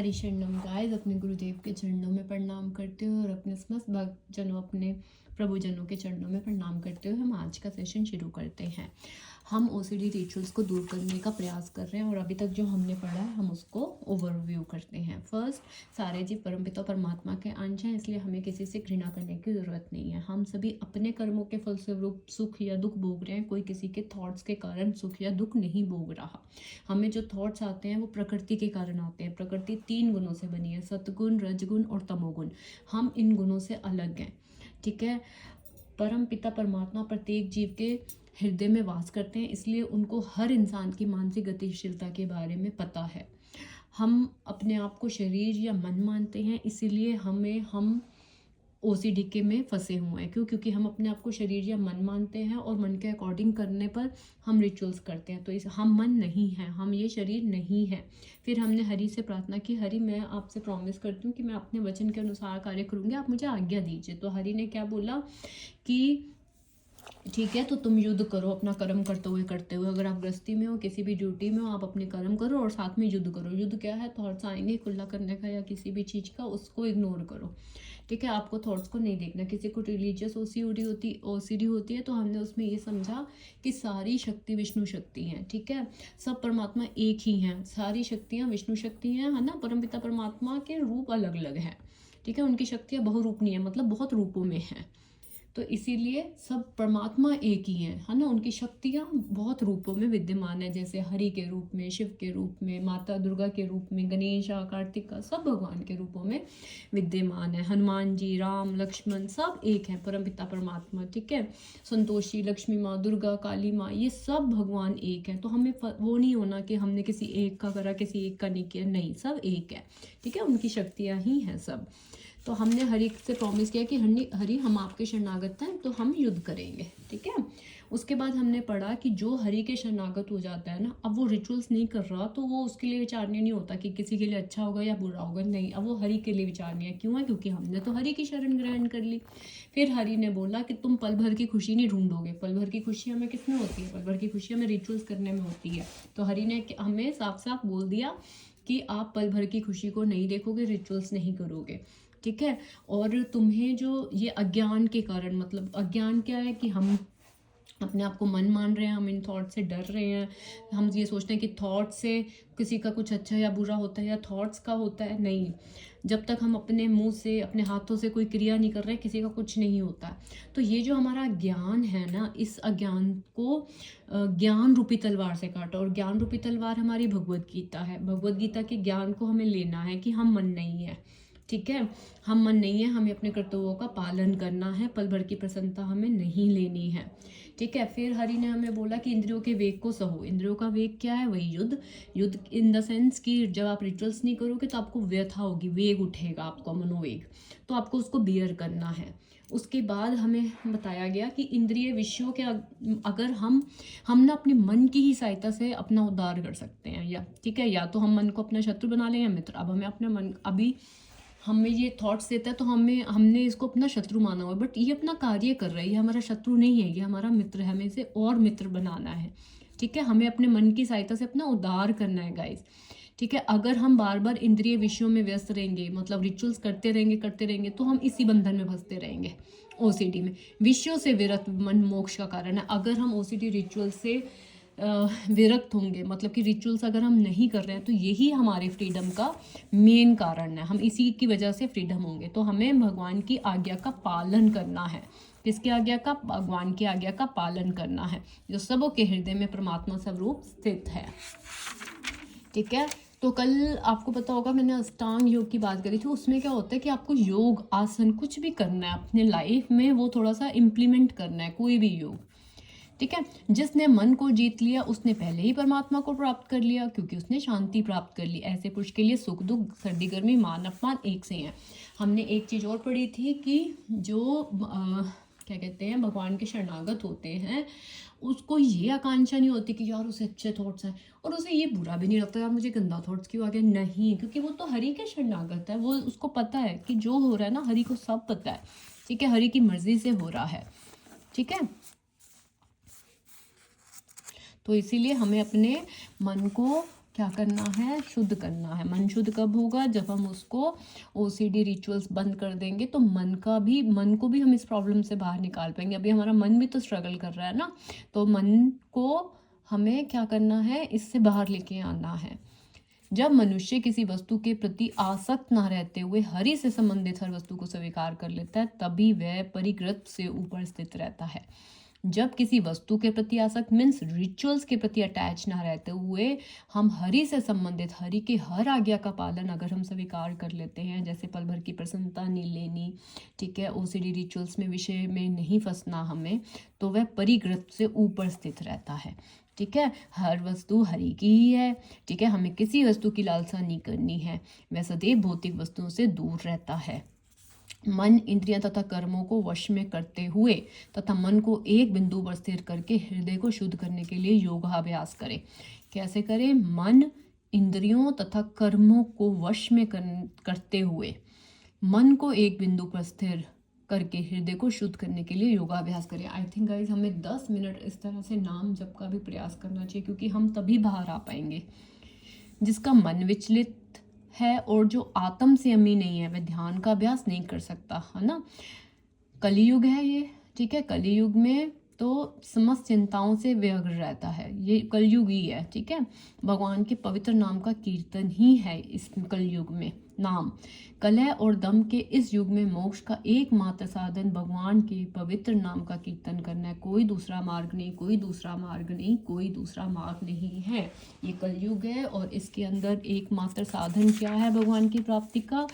हरि शरणम गाइस, अपने गुरुदेव के चरणों में प्रणाम करते हुए और अपने समस्त भक्तजनों, अपने प्रभुजनों के चरणों में प्रणाम करते हुए हम आज का सेशन शुरू करते हैं। हम ओसीडी रिचुअल्स को दूर करने का प्रयास कर रहे हैं और अभी तक जो हमने पढ़ा है हम उसको ओवरव्यू करते हैं। फर्स्ट, सारे जीव परमपिता परमात्मा के अंश हैं, इसलिए हमें किसी से घृणा करने की ज़रूरत नहीं है। हम सभी अपने कर्मों के फलस्वरूप सुख या दुख भोग रहे हैं, कोई किसी के थॉट्स के कारण सुख या दुख नहीं भोग रहा। हमें जो थॉट्स आते हैं वो प्रकृति के कारण आते हैं। प्रकृति 3 गुणों से बनी है, सतगुण, रजगुण और तमोगुण। हम इन गुणों से अलग हैं, ठीक है। परम पिता परमात्मा प्रत्येक जीव के हृदय में वास करते हैं, इसलिए उनको हर इंसान की मानसिक गतिशीलता के बारे में पता है। हम अपने आप को शरीर या मन मानते हैं, इसीलिए हम ओसीडी के में फंसे हुए हैं। क्यों? क्योंकि हम अपने आप को शरीर या मन मानते हैं और मन के अकॉर्डिंग करने पर हम रिचुअल्स करते हैं। तो इस हम मन नहीं हैं, हम ये शरीर नहीं है। फिर हमने हरि से प्रार्थना की, हरि मैं आपसे प्रॉमिस करती हूँ कि मैं अपने वचन के अनुसार कार्य करूँगी, आप मुझे आज्ञा दीजिए। तो हरि ने क्या बोला कि ठीक है, तो तुम युद्ध करो, अपना कर्म करते हुए अगर आप गृहस्थी में हो, किसी भी ड्यूटी में हो, आप अपने कर्म करो और साथ में युद्ध करो। युद्ध क्या है? थॉट्स आएंगे कुल्ला करने का या किसी भी चीज़ का, उसको इग्नोर करो, ठीक है। आपको थॉट्स को नहीं देखना। किसी को रिलीजियस ओसीडी होती है तो हमने उसमें ये समझा कि सारी शक्ति विष्णु शक्ति हैं, ठीक है। सब परमात्मा एक ही हैं, सारी शक्तियाँ विष्णु शक्ति हैं, है ना। परमपिता परमात्मा के रूप अलग अलग हैं, ठीक है। उनकी शक्तियाँ बहुरूपनीय है, मतलब बहुत रूपों में हैं। तो इसीलिए सब परमात्मा एक ही हैं, है ना। उनकी शक्तियाँ बहुत रूपों में विद्यमान है, जैसे हरि के रूप में, शिव के रूप में, माता दुर्गा के रूप में, गणेशा, कार्तिका, सब भगवान के रूपों में विद्यमान है। हनुमान जी, राम, लक्ष्मण सब एक हैं, परमपिता परमात्मा, ठीक है। संतोषी, लक्ष्मी माँ, दुर्गा, काली माँ, ये सब भगवान एक हैं। तो हमें वो नहीं होना कि हमने किसी एक का करा, किसी एक का नहीं किया, नहीं, सब एक है, ठीक है। उनकी शक्तियाँ ही हैं सब। तो हमने हरि से प्रॉमिस किया कि हरि हम आपके शरणागत हैं, तो हम युद्ध करेंगे, ठीक है। उसके बाद हमने पढ़ा कि जो हरि के शरणागत हो जाता है ना, अब वो रिचुअल्स नहीं कर रहा तो वो उसके लिए विचारणीय नहीं होता कि किसी के लिए अच्छा होगा या बुरा होगा, नहीं, अब वो हरि के लिए विचारणीय है। क्यों है? क्योंकि हमने तो हरि की शरण ग्रहण कर ली। फिर हरि ने बोला कि तुम पल भर की खुशी नहीं ढूंढोगे। पल भर की खुशी हमें किस में होती है? पल भर की खुशी हमें रिचुअल्स करने में होती है। तो हरि ने हमें साफ साफ बोल दिया कि आप पल भर की खुशी को नहीं देखोगे, रिचुअल्स नहीं करोगे, ठीक है। और तुम्हें जो ये अज्ञान के कारण, मतलब अज्ञान क्या है कि हम अपने आप को मन मान रहे हैं, हम इन थॉट से डर रहे हैं, हम ये सोचते हैं कि थॉट से किसी का कुछ अच्छा या बुरा होता है या थॉट्स का होता है, नहीं। जब तक हम अपने मुंह से, अपने हाथों से कोई क्रिया नहीं कर रहे, किसी का कुछ नहीं होता है। तो ये जो हमारा ज्ञान है ना, इस अज्ञान को ज्ञान रूपी तलवार से काटो। और ज्ञान रूपी तलवार हमारी भगवद गीता है। भगवद गीता के ज्ञान को हमें लेना है कि हम मन नहीं है, ठीक है। हम मन नहीं है, हमें अपने कर्तव्यों का पालन करना है, पल भर की प्रसन्नता हमें नहीं लेनी है, ठीक है। फिर हरि ने हमें बोला कि इंद्रियों के वेग को सहो। इंद्रियों का वेग क्या है? वही युद्ध। युद्ध इन द सेंस कि जब आप रिचुअल्स नहीं करोगे तो आपको व्यथा होगी, वेग उठेगा आपका, मनोवेग, तो आपको उसको बियर करना है। उसके बाद हमें बताया गया कि इंद्रिय विषयों के अगर हम ना अपने मन की ही सहायता से अपना उद्धार कर सकते हैं, या ठीक है, या तो हम मन को अपना शत्रु बना लें या मित्र। अब हमें अपना मन, अभी हमें ये थॉट्स देता है तो हमने इसको अपना शत्रु माना हुआ, बट ये अपना कार्य कर रहा है, ये हमारा शत्रु नहीं है, ये हमारा मित्र है। हमें इसे और मित्र बनाना है, ठीक है। हमें अपने मन की सहायता से अपना उद्धार करना है गाइस, ठीक है। अगर हम बार बार इंद्रिय विषयों में व्यस्त रहेंगे, मतलब रिचुअल्स करते रहेंगे तो हम इसी बंधन में फंसते रहेंगे, ओसीडी में। विषयों से विरत मन मोक्ष का कारण है। अगर हम ओसीडी रिचुअल से विरक्त होंगे, मतलब कि रिचुअल्स अगर हम नहीं कर रहे हैं, तो यही हमारे फ्रीडम का मेन कारण है। हम इसी की वजह से फ्रीडम होंगे। तो हमें भगवान की आज्ञा का पालन करना है। किसकी आज्ञा का? भगवान की आज्ञा का पालन करना है, जो सबों के हृदय में परमात्मा स्वरूप स्थित है, ठीक है। तो कल आपको पता होगा मैंने अष्टांग योग की बात करी थी। उसमें क्या होता है कि आपको योग, आसन कुछ भी करना है अपने लाइफ में, वो थोड़ा सा इम्प्लीमेंट करना है, कोई भी योग, ठीक है। जिसने मन को जीत लिया उसने पहले ही परमात्मा को प्राप्त कर लिया, क्योंकि उसने शांति प्राप्त कर ली। ऐसे पुरुष के लिए सुख दुख, सर्दी गर्मी, मान अपमान एक से हैं। हमने एक चीज़ और पढ़ी थी कि जो क्या कहते हैं, भगवान के शरणागत होते हैं, उसको ये आकांक्षा नहीं होती कि यार उसे अच्छे थॉट्स हैं, और उसे ये बुरा भी नहीं लगता यार मुझे गंदा थॉट्स क्यों आ गए, नहीं, क्योंकि वो तो हरि के शरणागत है। वो, उसको पता है कि जो हो रहा है ना, हरि को सब पता है, ठीक है। हरि की मर्जी से हो रहा है, ठीक है। तो इसीलिए हमें अपने मन को क्या करना है, शुद्ध करना है। मन शुद्ध कब होगा, जब हम उसको ओसीडी रिचुअल्स बंद कर देंगे, तो मन को भी हम इस प्रॉब्लम से बाहर निकाल पाएंगे। अभी हमारा मन भी तो स्ट्रगल कर रहा है ना, तो मन को हमें क्या करना है, इससे बाहर लेके आना है। जब मनुष्य किसी वस्तु के प्रति आसक्त ना रहते हुए हरि से संबंधित हर वस्तु को स्वीकार कर लेता है, तभी वह परिग्रत से ऊपर स्थित रहता है। जब किसी वस्तु के प्रति आसक्त मीन्स रिचुअल्स के प्रति अटैच ना रहते हुए हम हरि से संबंधित हरि के हर आज्ञा का पालन अगर हम स्वीकार कर लेते हैं, जैसे पल भर की प्रसन्नता नहीं लेनी, ठीक है, ओसीडी रिचुअल्स में विषय में नहीं फंसना हमें, तो वह परिग्रत से ऊपर स्थित रहता है। ठीक है, हर वस्तु हरि की ही है। ठीक है, हमें किसी वस्तु की लालसा नहीं करनी है। वह सदैव भौतिक वस्तुओं से दूर रहता है। मन इंद्रियां तथा कर्मों को वश में करते हुए तथा मन को एक बिंदु पर स्थिर करके हृदय को शुद्ध करने के लिए योगाभ्यास करें। कैसे करें, मन इंद्रियों तथा कर्मों को वश में करते हुए मन को एक बिंदु पर स्थिर करके हृदय को शुद्ध करने के लिए योगाभ्यास करें। आई थिंक गाइज हमें 10 मिनट इस तरह से नाम जप का भी प्रयास करना चाहिए, क्योंकि हम तभी बाहर आ पाएंगे। जिसका मन विचलित है और जो आत्म संयमी नहीं है, वह ध्यान का अभ्यास नहीं कर सकता, है ना। कलियुग है ये, ठीक है, कलियुग में तो समस्त चिंताओं से व्यग्र रहता है, ये कलयुग ही है। ठीक है, भगवान के पवित्र नाम का कीर्तन ही है इस कलयुग में नाम। कलह और दम के इस युग में मोक्ष का एकमात्र साधन भगवान के पवित्र नाम का कीर्तन करना है। कोई दूसरा मार्ग नहीं, कोई दूसरा मार्ग नहीं, कोई दूसरा मार्ग नहीं है। ये कलयुग है और इसके अंदर एकमात्र साधन क्या है भगवान की प्राप्ति का,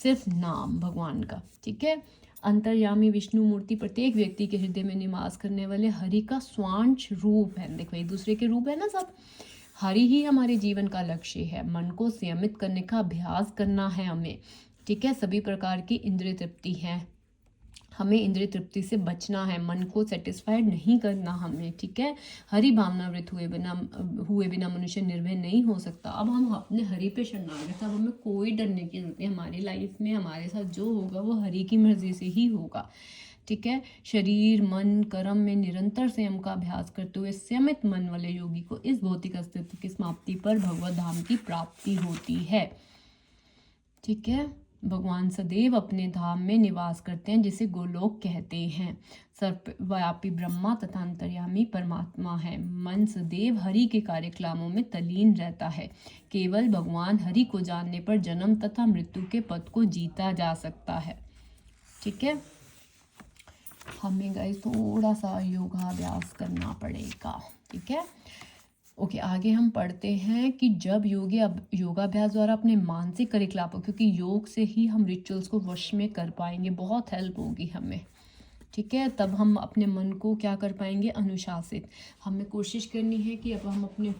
सिर्फ नाम भगवान का। ठीक है, अंतर्यामी विष्णु मूर्ति प्रत्येक व्यक्ति के हृदय में निवास करने वाले हरि का स्वांश रूप है। देखो एक दूसरे के रूप है ना सब। हरि ही हमारे जीवन का लक्ष्य है। मन को संयमित करने का अभ्यास करना है हमें। ठीक है, सभी प्रकार की इंद्रिय तृप्ति है, हमें इंद्रिय तृप्ति से बचना है, मन को सेटिस्फाइड नहीं करना हमें। ठीक है, हरि भावनावृत हुए बिना मनुष्य निर्भय नहीं हो सकता। अब हम अपने हरि पे शरणागत, अब हमें कोई डरने की जरूरत नहीं। हमारी लाइफ में हमारे साथ जो होगा वो हरि की मर्जी से ही होगा। ठीक है, शरीर मन कर्म में निरंतर संयम का अभ्यास करते हुए संयमित मन वाले योगी को इस भौतिक अस्तित्व की समाप्ति पर भगवत धाम की प्राप्ति होती है। ठीक है, भगवान सदैव अपने धाम में निवास करते हैं, जिसे गोलोक कहते हैं। सर्वव्यापी ब्रह्मा तथा अंतर्यामी परमात्मा है। मन सदैव हरि के कार्यक्रमों में तल्लीन रहता है। केवल भगवान हरि को जानने पर जन्म तथा मृत्यु के पद को जीता जा सकता है। ठीक है, हमें गाइस थोड़ा सा योगाभ्यास करना पड़ेगा। ठीक है, ओके, आगे हम पढ़ते हैं कि जब योगी योगाभ्यास द्वारा अपने मानसिक क्रियाकलापों, क्योंकि योग से ही हम रिचुअल्स को वश में कर पाएंगे, बहुत हेल्प होगी हमें। ठीक है, तब हम अपने मन को क्या कर पाएंगे, अनुशासित। हमें कोशिश करनी है कि अब हम अपने,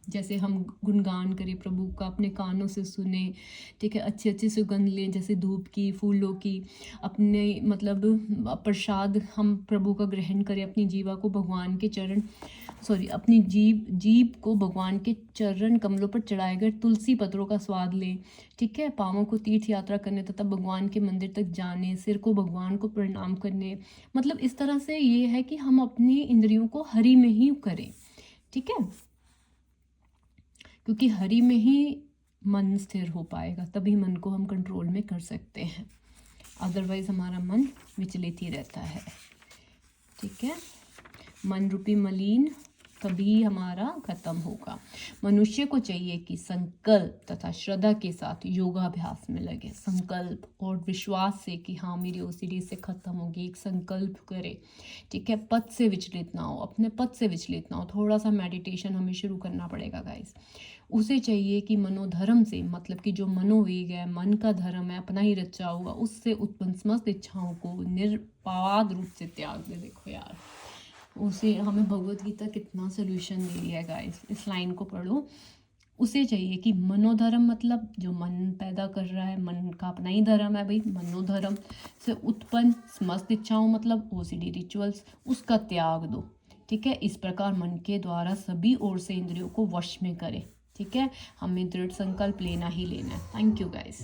जैसे हम गुणगान करें प्रभु का, अपने कानों से सुने। ठीक है, अच्छी अच्छी सुगंध लें, जैसे धूप की, फूलों की। अपने मतलब प्रसाद हम प्रभु का ग्रहण करें, अपनी जीवा को भगवान के चरण अपनी जीभ को भगवान के चरण कमलों पर चढ़ाए गए तुलसी पत्रों का स्वाद लें। ठीक है, पाँवों को तीर्थ यात्रा करने तथा भगवान के मंदिर तक जाने, सिर को भगवान को प्रणाम करने। मतलब इस तरह से ये है कि हम अपनी इंद्रियों को हरि में ही करें। ठीक है, क्योंकि हरि में ही मन स्थिर हो पाएगा, तभी मन को हम कंट्रोल में कर सकते हैं। अदरवाइज हमारा मन विचलित ही रहता है। ठीक है, मन रूपी मलिन तभी हमारा खत्म होगा। मनुष्य को चाहिए कि संकल्प तथा श्रद्धा के साथ योगाभ्यास में लगे। संकल्प और विश्वास से कि हाँ मेरी ओसीडी से खत्म होगी, एक संकल्प करे। ठीक है, पद से विचलित ना हो, अपने पद से विचलित ना हो। थोड़ा सा मेडिटेशन हमें शुरू करना पड़ेगा गाइस। उसे चाहिए कि मनोधर्म से, मतलब कि जो मनोवेग है, मन का धर्म है, अपना ही रचा हुआ, उससे उत्पन्न समस्त इच्छाओं को निर्वाद रूप से त्याग दे। देखो यार, उसे हमें भगवत गीता कितना सोल्यूशन दे दिया है गाइस। इस लाइन को पढ़ो। उसे चाहिए कि मनोधर्म, मतलब जो मन पैदा कर रहा है, मन का अपना ही धर्म है भाई, मनोधर्म से उत्पन्न समस्त इच्छाओं, मतलब ओसीडी रिचुअल्स, उसका त्याग दो। ठीक है, इस प्रकार मन के द्वारा सभी ओर से इंद्रियों को वश में करें। ठीक है, हमें दृढ़ संकल्प लेना ही लेना है। Thank you guys.